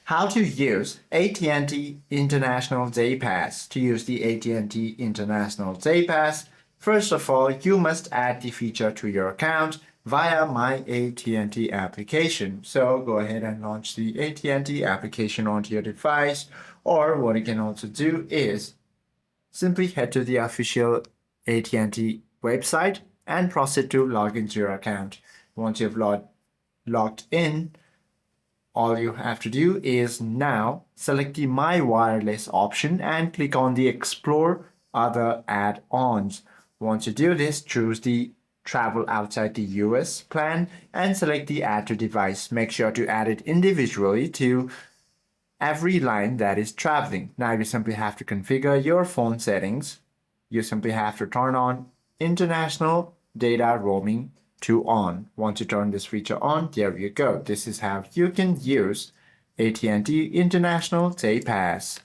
How to use AT&T International Day Pass. To use the AT&T International Day Pass, first of all, you must add the feature to your account via My AT&T application. So go ahead and launch the AT&T application onto your device, or what you can also do is simply head to the official AT&T website and proceed to log into your account. Once you've logged in, all you have to do is now select the My Wireless option and click on the Explore Other Add-ons. Once you do this, choose the Travel Outside the US plan and select the Add to Device. Make sure to add it individually to every line that is traveling. Now you simply have to configure your phone settings. You simply have to turn on international data roaming to on. Once you turn this feature on, there you go. This is how you can use AT&T International Day Pass.